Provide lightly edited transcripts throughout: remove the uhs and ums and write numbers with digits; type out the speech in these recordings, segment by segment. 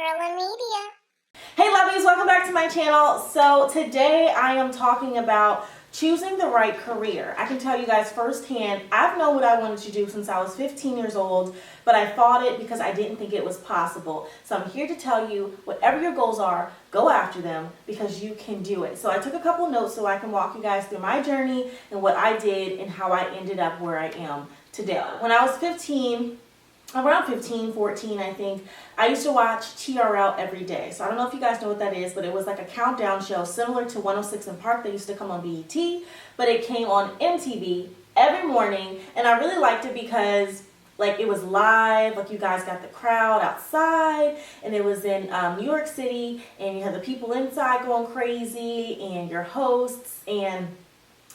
blackgirlinmedia. Hey lovies, welcome back to my channel. So today I am talking about choosing the right career. I can tell you guys firsthand, I've known what I wanted to do since I was 15 years old, but I fought it because I didn't think it was possible. So I'm here to tell you, whatever your goals are, go after them because you can do it. So I took a couple notes so I can walk you guys through my journey and what I did and how I ended up where I am today. When I was around 15, 14, I think, I used to watch TRL every day. So I don't know if you guys know what that is, but it was like a countdown show similar to 106 in Park. They used to come on BET, but it came on MTV every morning. And I really liked it because like it was live, like you guys got the crowd outside, and it was in New York City, and you had the people inside going crazy, and your hosts, and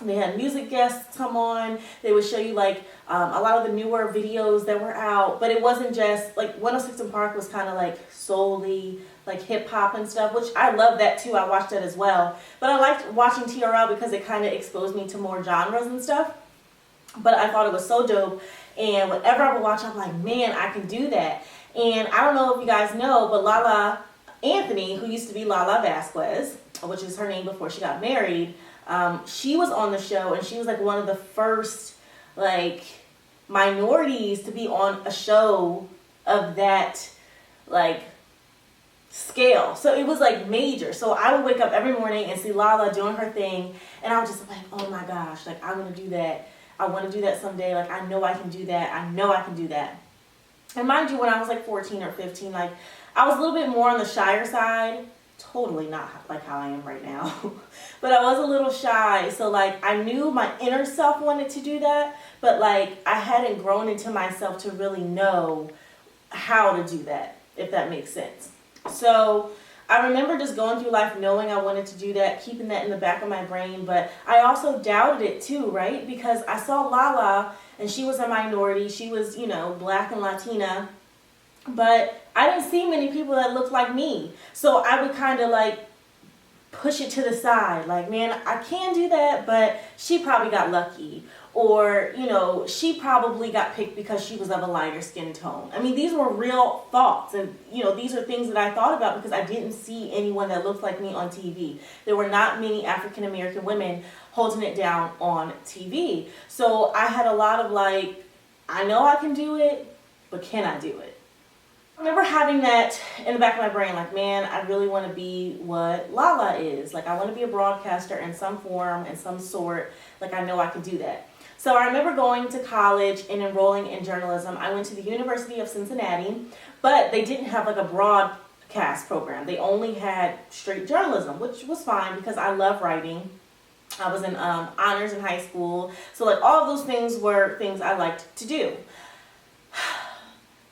they had music guests come on. They would show you like a lot of the newer videos that were out, but it wasn't just like 106 in Park was kind of like solely like hip hop and stuff, which I love that too. I watched that as well, but I liked watching TRL because it kind of exposed me to more genres and stuff. But I thought it was so dope, and whenever I would watch, I'm like, man, I can do that. And I don't know if you guys know, but Lala Anthony, who used to be Lala Vasquez, which is her name before she got married, she was on the show, and she was like one of the first like minorities to be on a show of that like scale. So it was like major. So I would wake up every morning and see Lala doing her thing, and I was just like, oh my gosh, like I want to do that. I want to do that someday. Like I know I can do that. I know I can do that. And mind you, when I was like 14 or 15, like I was a little bit more on the shyer side. Totally not like how I am right now. But I was a little shy. So like I knew my inner self wanted to do that, but like I hadn't grown into myself to really know how to do that, if that makes sense. So I remember just going through life knowing I wanted to do that, keeping that in the back of my brain, but I also doubted it too, right? Because I saw Lala, and she was a minority. She was, you know, black and Latina, but I didn't see many people that looked like me. So I would kind of like push it to the side. Like, man, I can do that, but she probably got lucky. Or, you know, she probably got picked because she was of a lighter skin tone. I mean, these were real thoughts. And, you know, these are things that I thought about because I didn't see anyone that looked like me on TV. There were not many African American women holding it down on TV. So I had a lot of like, I know I can do it, but can I do it? I remember having that in the back of my brain, like, man, I really want to be what Lala is. Like, I want to be a broadcaster in some form, in some sort. Like, I know I can do that. So I remember going to college and enrolling in journalism. I went to the University of Cincinnati, but they didn't have like a broadcast program. They only had straight journalism, which was fine because I love writing. I was in honors in high school. So like all of those things were things I liked to do.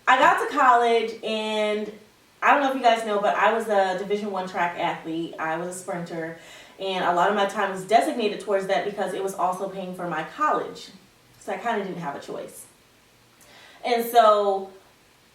I got to college, and I don't know if you guys know, but I was a Division I track athlete. I was a sprinter, and a lot of my time was designated towards that because it was also paying for my college. So I kind of didn't have a choice. And so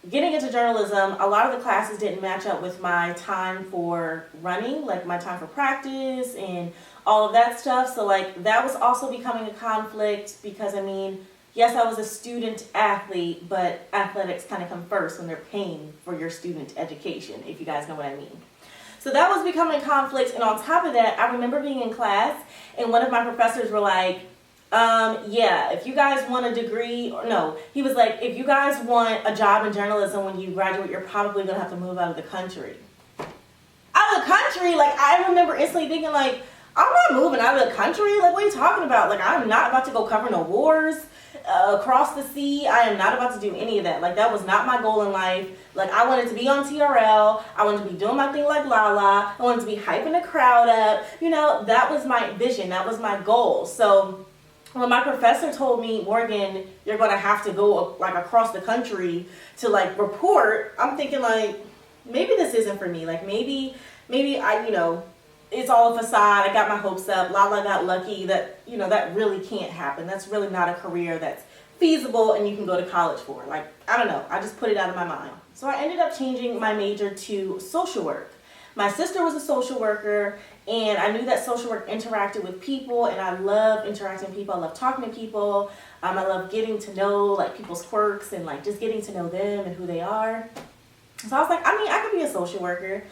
getting into journalism, a lot of the classes didn't match up with my time for running, like my time for practice and all of that stuff. So like that was also becoming a conflict because, I mean, yes, I was a student athlete, but athletics kind of come first when they're paying for your student education, if you guys know what I mean. So that was becoming conflict, and on top of that, I remember being in class, and one of my professors were like, yeah, if you guys want a degree, or no, he was like, if you guys want a job in journalism when you graduate, you're probably going to have to move out of the country. Out of the country? Like, I remember instantly thinking, like, I'm not moving out of the country. Like, what are you talking about? Like, I'm not about to go cover no wars across the sea. I am not about to do any of that. Like, that was not my goal in life. Like, I wanted to be on TRL. I wanted to be doing my thing like Lala. I wanted to be hyping the crowd up. You know, that was my vision. That was my goal. So when my professor told me, Morgan, you're going to have to go like across the country to like report, I'm thinking like, maybe this isn't for me. Like, maybe I, you know, it's all a facade. I got my hopes up. Lala got lucky. That, you know, that really can't happen. That's really not a career that's feasible and you can go to college for. Like, I don't know. I just put it out of my mind. So I ended up changing my major to social work. My sister was a social worker, and I knew that social work interacted with people, and I love interacting with people. I love talking to people. I love getting to know like people's quirks and like just getting to know them and who they are. So I was like, I mean, I could be a social worker.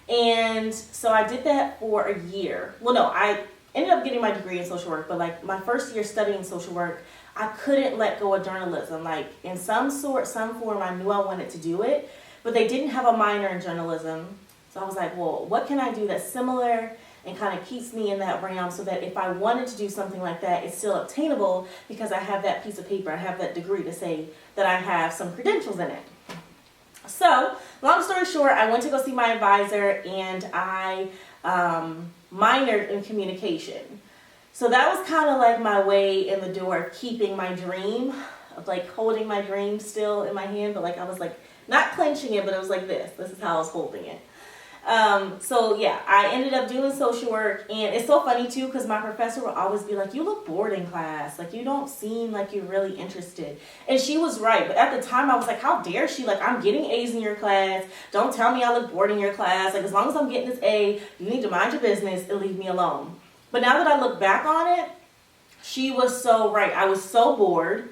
And so I did that for a year. Well, no, I ended up getting my degree in social work, but like my first year studying social work, I couldn't let go of journalism. Like in some form, I knew I wanted to do it, but they didn't have a minor in journalism. So I was like, well, what can I do that's similar and kind of keeps me in that realm so that if I wanted to do something like that, it's still obtainable because I have that piece of paper, I have that degree to say that I have some credentials in it. So, long story short, I went to go see my advisor and I minored in communication. So that was kind of like my way in the door of keeping my dream, of like holding my dream still in my hand, but like I was like not clenching it, but it was like this. This is how I was holding it. So yeah, I ended up doing social work, and it's so funny too because my professor would always be like, you look bored in class, like you don't seem like you're really interested. And she was right, but at the time I was like, how dare she, like I'm getting A's in your class, don't tell me I look bored in your class, like as long as I'm getting this A, you need to mind your business and leave me alone. But now that I look back on it, she was so right. I was so bored.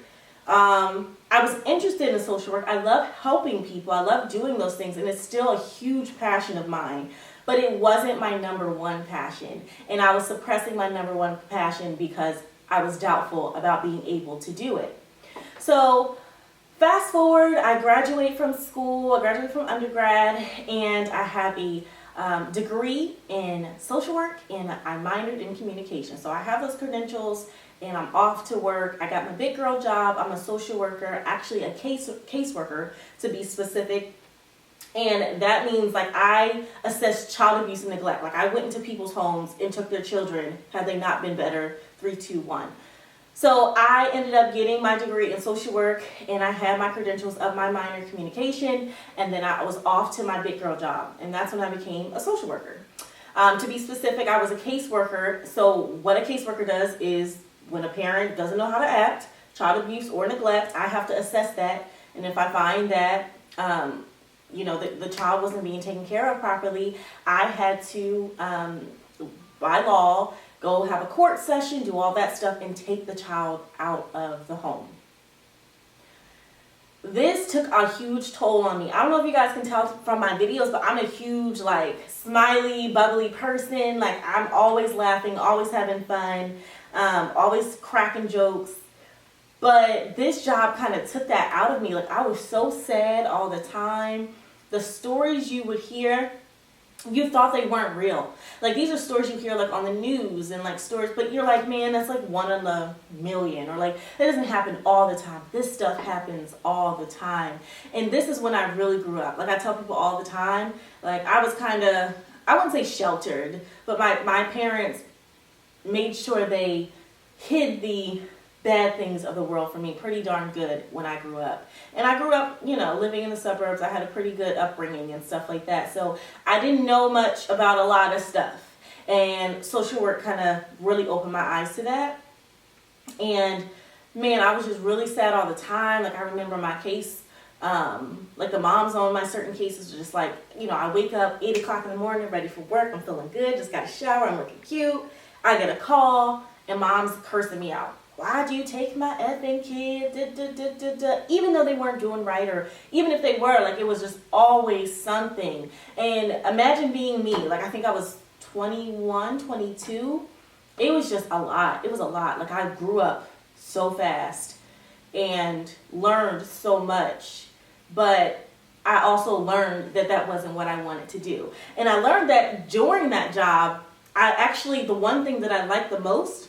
I was interested in social work. I love helping people. I love doing those things, and it's still a huge passion of mine. But it wasn't my number one passion, and I was suppressing my number one passion because I was doubtful about being able to do it. So fast forward, I graduate from school. I graduate from undergrad, and I have a degree in social work, and I minored in communication. So I have those credentials, and I'm off to work. I got my big girl job. I'm a social worker, actually a caseworker to be specific. And that means like I assess child abuse and neglect. Like I went into people's homes and took their children had they not been better. 3, 2, 1. So I ended up getting my degree in social work, and I had my credentials of my minor in communication, and then I was off to my big girl job, and that's when I became a social worker. To be specific, I was a caseworker. So what a caseworker does is when a parent doesn't know how to act, child abuse or neglect, I have to assess that, and if I find that the child wasn't being taken care of properly, I had to, by law, go have a court session, do all that stuff, and take the child out of the home. This took a huge toll on me. I don't know if you guys can tell from my videos, but I'm a huge, like, smiley, bubbly person. Like, I'm always laughing, always having fun, always cracking jokes. But this job kind of took that out of me. Like, I was so sad all the time. The stories you would hear, you thought they weren't real. Like these are stories you hear like on the news and like stories, but you're like, man, that's like 1 in a million, or like that doesn't happen all the time. This stuff happens all the time. And this is when I really grew up. Like I tell people all the time, like I was kind of, I wouldn't say sheltered, but my parents made sure they hid the bad things of the world for me pretty darn good when I grew up. And I grew up, living in the suburbs. I had a pretty good upbringing and stuff like that. So I didn't know much about a lot of stuff. And social work kind of really opened my eyes to that. And man, I was just really sad all the time. Like I remember my case, like the moms on my certain cases were just like, I wake up 8 o'clock in the morning, ready for work. I'm feeling good. Just got a shower. I'm looking cute. I get a call and mom's cursing me out. Why'd you take my effing kid? Even though they weren't doing right, or even if they were, like it was just always something. And imagine being me. Like I think I was 21, 22. It was just a lot. It was a lot. Like I grew up so fast and learned so much. But I also learned that that wasn't what I wanted to do. And I learned that during that job, the one thing that I liked the most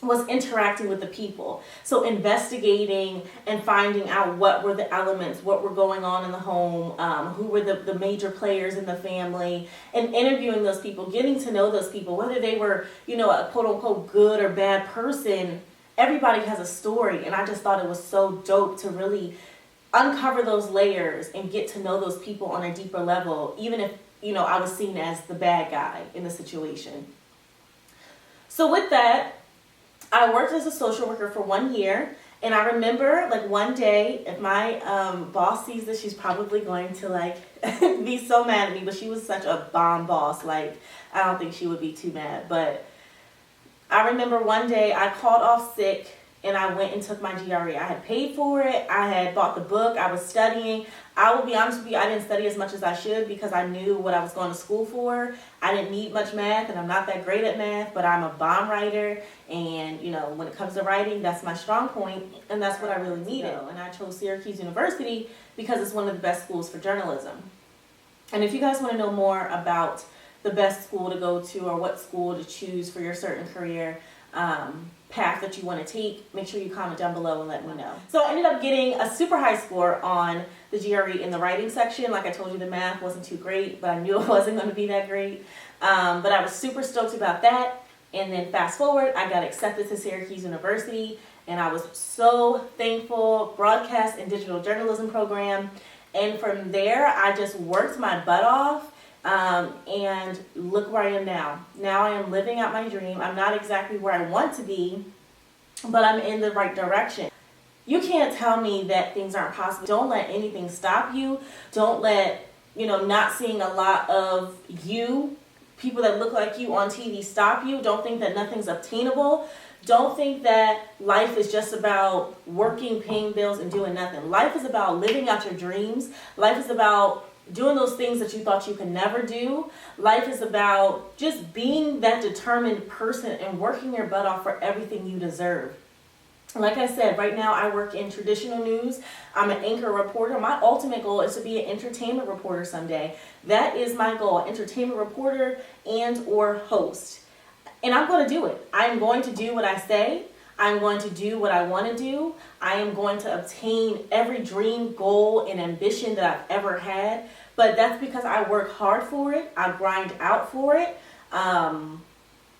was interacting with the people. So investigating and finding out what were the elements, what were going on in the home, who were the major players in the family, and interviewing those people, getting to know those people, whether they were, a quote unquote good or bad person. Everybody has a story, and I just thought it was so dope to really uncover those layers and get to know those people on a deeper level, even if, I was seen as the bad guy in the situation. So with that, I worked as a social worker for 1 year, and I remember like one day, if my boss sees this, she's probably going to like be so mad at me, but she was such a bomb boss. Like, I don't think she would be too mad, but I remember one day I called off sick and I went and took my GRE. I had paid for it. I had bought the book. I was studying. I will be honest with you, I didn't study as much as I should because I knew what I was going to school for. I didn't need much math, and I'm not that great at math, but I'm a bomb writer, and you know, when it comes to writing, that's my strong point, and that's what I really needed. And I chose Syracuse University because it's one of the best schools for journalism. And if you guys want to know more about the best school to go to or what school to choose for your certain career path that you want to take, make sure you comment down below and let me know. So I ended up getting a super high score on the GRE in the writing section. Like I told you, the math wasn't too great, but I knew it wasn't going to be that great. But I was super stoked about that. And then fast forward, I got accepted to Syracuse University, and I was so thankful. Broadcast and digital journalism program. And from there, I just worked my butt off. And look where I am now. Now I am living out my dream. I'm not exactly where I want to be, but I'm in the right direction. You can't tell me that things aren't possible. Don't let anything stop you. Don't let, not seeing a lot of people that look like you on TV stop you. Don't think that nothing's obtainable. Don't think that life is just about working, paying bills, and doing nothing. Life is about living out your dreams. Life is about doing those things that you thought you could never do. Life is about just being that determined person and working your butt off for everything you deserve. Like I said, right now I work in traditional news. I'm an anchor reporter. My ultimate goal is to be an entertainment reporter someday. That is my goal, entertainment reporter and or host. And I'm going to do it. I'm going to do what I say. I'm going to do what I want to do. I am going to obtain every dream, goal, and ambition that I've ever had. But that's because I work hard for it. I grind out for it. And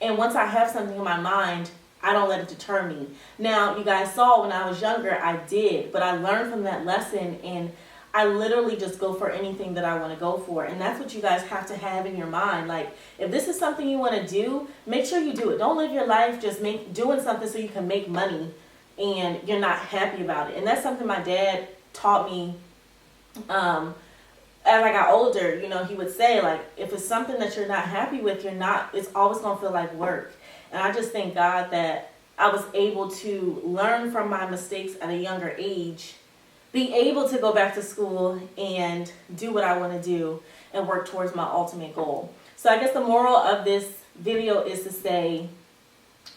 once I have something in my mind, I don't let it deter me. Now, you guys saw when I was younger, I did. But I learned from that lesson, and I literally just go for anything that I want to go for. And that's what you guys have to have in your mind. Like, if this is something you want to do, make sure you do it. Don't live your life just doing something so you can make money and you're not happy about it. And that's something my dad taught me as I got older. He would say, like, if it's something that you're not happy with, it's always going to feel like work. And I just thank God that I was able to learn from my mistakes at a younger age, be able to go back to school and do what I want to do and work towards my ultimate goal. So I guess the moral of this video is to say,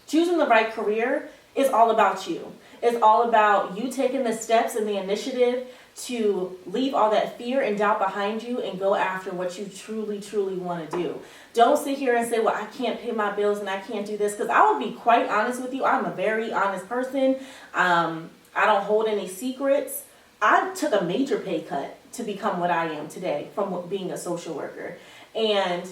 choosing the right career is all about you. It's all about you taking the steps and the initiative to leave all that fear and doubt behind you and go after what you truly, truly want to do. Don't sit here and say, well, I can't pay my bills and I can't do this. Because I will be quite honest with you. I'm a very honest person. I don't hold any secrets. I took a major pay cut to become what I am today from being a social worker. And,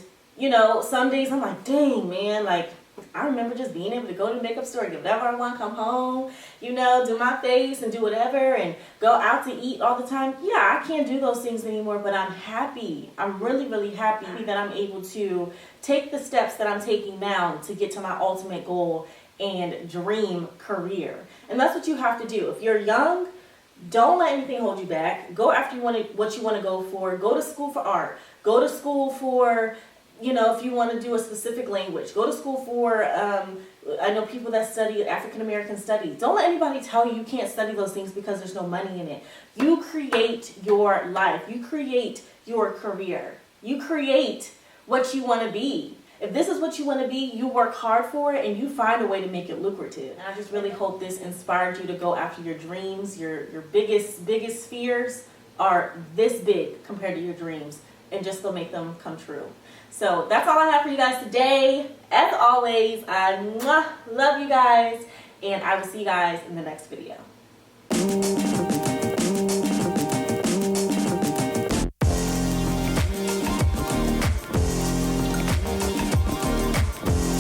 some days I'm like, dang, man, like, I remember just being able to go to the makeup store, get whatever I want, come home, do my face and do whatever and go out to eat all the time. Yeah, I can't do those things anymore, but I'm happy. I'm really, really happy that I'm able to take the steps that I'm taking now to get to my ultimate goal and dream career. And that's what you have to do. If you're young, don't let anything hold you back. Go after what you want to go for. Go to school for art. Go to school for, if you want to do a specific language. Go to school for, I know people that study African American studies. Don't let anybody tell you can't study those things because there's no money in it. You create your life. You create your career. You create what you want to be. If this is what you want to be, you work hard for it and you find a way to make it lucrative. And I just really hope this inspired you to go after your dreams. Your biggest fears are this big compared to your dreams, and just go make them come true. So that's all I have for you guys today. As always, I love you guys, and I will see you guys in the next video.